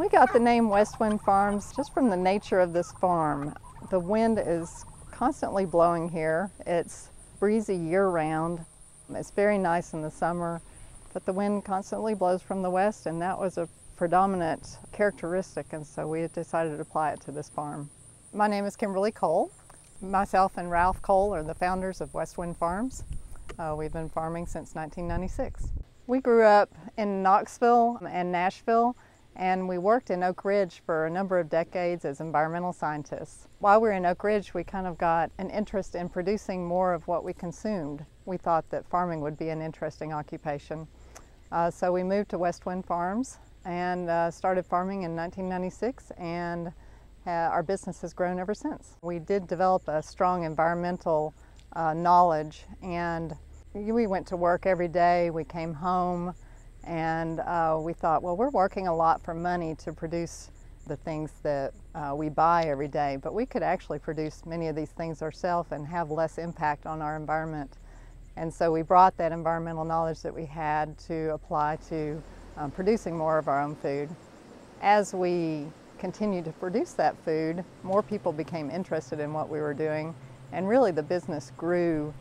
We got the name Westwind Farms just from the nature of this farm. The wind is constantly blowing here. It's breezy year-round. It's very nice in the summer, but the wind constantly blows from the west, and that was a predominant characteristic, and so we decided to apply it to this farm. My name is Kimberlie Cole. Myself and Ralph Cole are the founders of Westwind Farms. We've been farming since 1996. We grew up in Knoxville and Nashville, and we worked in Oak Ridge for a number of decades as environmental scientists. While we were in Oak Ridge, we kind of got an interest in producing more of what we consumed. We thought that farming would be an interesting occupation. So we moved to Westwind Farms and started farming in 1996, and our business has grown ever since. We did develop a strong environmental knowledge, and we went to work every day. We came home, and we thought, well, we're working a lot for money to produce the things that we buy every day, but we could actually produce many of these things ourselves and have less impact on our environment. And so we brought that environmental knowledge that we had to apply to producing more of our own food. As we continued to produce that food, more people became interested in what we were doing, and really the business grew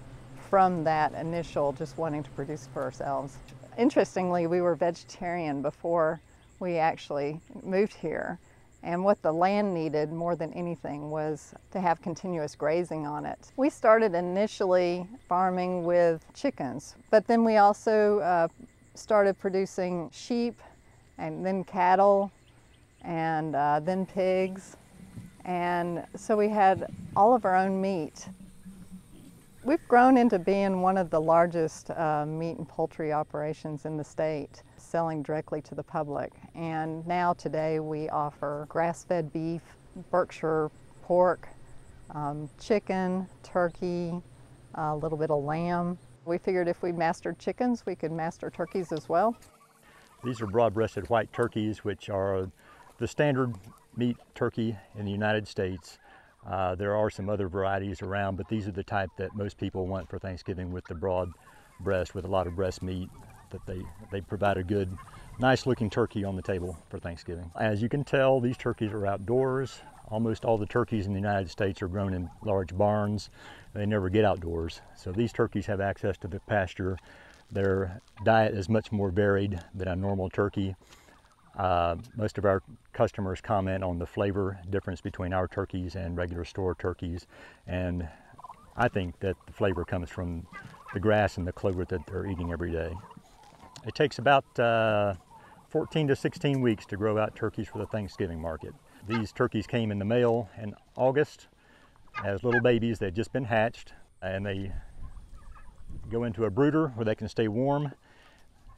from that initial just wanting to produce for ourselves. Interestingly, we were vegetarian before we actually moved here, and what the land needed more than anything was to have continuous grazing on it. We started initially farming with chickens, but then we also started producing sheep and then cattle and then pigs, and so we had all of our own meat. We've grown into being one of the largest meat and poultry operations in the state, selling directly to the public. And now today we offer grass-fed beef, Berkshire pork, chicken, turkey, a little bit of lamb. We figured if we mastered chickens, we could master turkeys as well. These are broad-breasted white turkeys, which are the standard meat turkey in the United States. There are some other varieties around, but these are the type that most people want for Thanksgiving, with the broad breast, with a lot of breast meat, that they provide a good, nice looking turkey on the table for Thanksgiving. As you can tell, these turkeys are outdoors. Almost all the turkeys in the United States are grown in large barns. They never get outdoors. So these turkeys have access to the pasture. Their diet is much more varied than a normal turkey. Most of our customers comment on the flavor difference between our turkeys and regular store turkeys, and I think that the flavor comes from the grass and the clover that they're eating every day. It takes about 14 to 16 weeks to grow out turkeys for the Thanksgiving market. These turkeys came in the mail in August as little babies. They'd just been hatched, and they go into a brooder where they can stay warm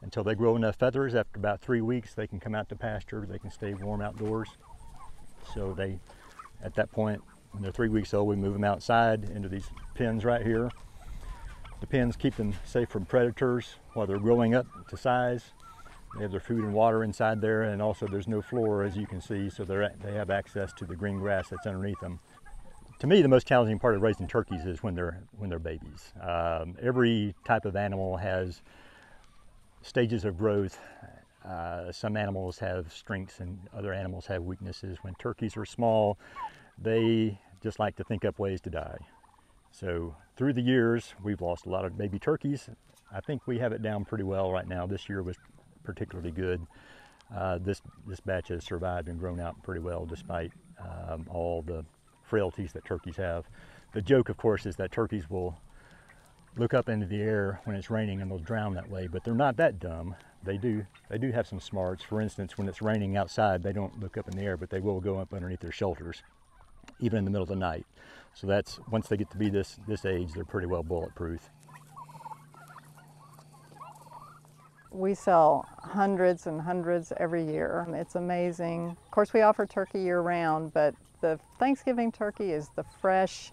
until they grow enough feathers. After about 3 weeks, they can come out to pasture. They can stay warm outdoors. So at that point, when they're 3 weeks old, we move them outside into these pens right here. The pens keep them safe from predators while they're growing up to size. They have their food and water inside there, and also there's no floor, as you can see, so they have access to the green grass that's underneath them. To me, the most challenging part of raising turkeys is when they're babies. Every type of animal has stages of growth. Some animals have strengths and other animals have weaknesses. When turkeys are small, they just like to think up ways to die. So through the years, we've lost a lot of baby turkeys. I think we have it down pretty well right now. This year was particularly good. This batch has survived and grown out pretty well despite all the frailties that turkeys have. The joke, of course, is that turkeys will look up into the air when it's raining and they'll drown that way, but they're not that dumb. They do have some smarts. For instance, when it's raining outside, they don't look up in the air, but they will go up underneath their shelters, even in the middle of the night. So that's, once they get to be this age, they're pretty well bulletproof. We sell hundreds and hundreds every year. It's amazing. Of course, we offer turkey year-round, but the Thanksgiving turkey is the fresh,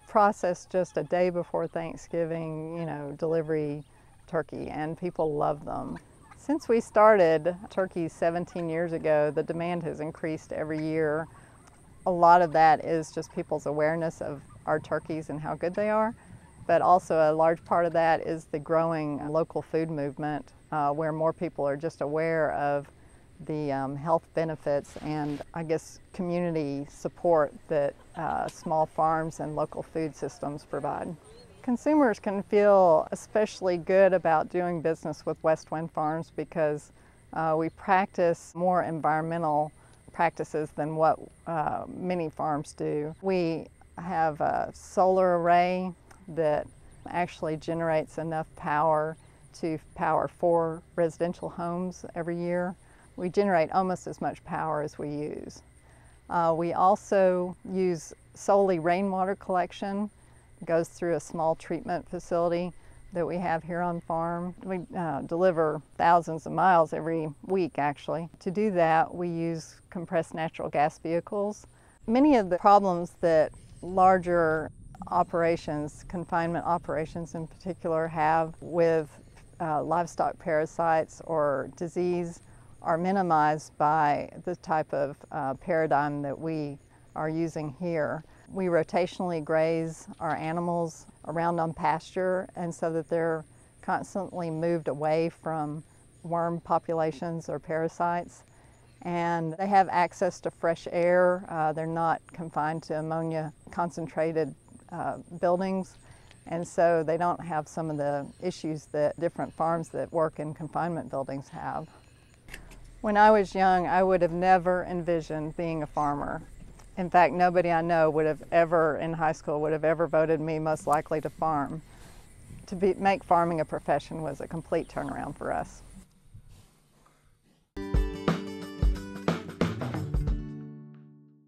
processed just a day before Thanksgiving, delivery turkey, and people love them. Since we started turkeys 17 years ago, the demand has increased every year. A lot of that is just people's awareness of our turkeys and how good they are, but also a large part of that is the growing local food movement, where more people are just aware of the health benefits and I guess community support that small farms and local food systems provide. Consumers can feel especially good about doing business with Westwind Farms because we practice more environmental practices than what many farms do. We have a solar array that actually generates enough power to power 4 residential homes every year. We generate almost as much power as we use. We also use solely rainwater collection. It goes through a small treatment facility that we have here on farm. We deliver thousands of miles every week, actually. To do that, we use compressed natural gas vehicles. Many of the problems that larger operations, confinement operations in particular, have with livestock parasites or disease are minimized by the type of paradigm that we are using here. We rotationally graze our animals around on pasture, and so that they're constantly moved away from worm populations or parasites. And they have access to fresh air. They're not confined to ammonia concentrated buildings, and so they don't have some of the issues that different farms that work in confinement buildings have. When I was young, I would have never envisioned being a farmer. In fact, nobody I know would have ever, in high school, would have ever voted me most likely to farm. To make farming a profession was a complete turnaround for us.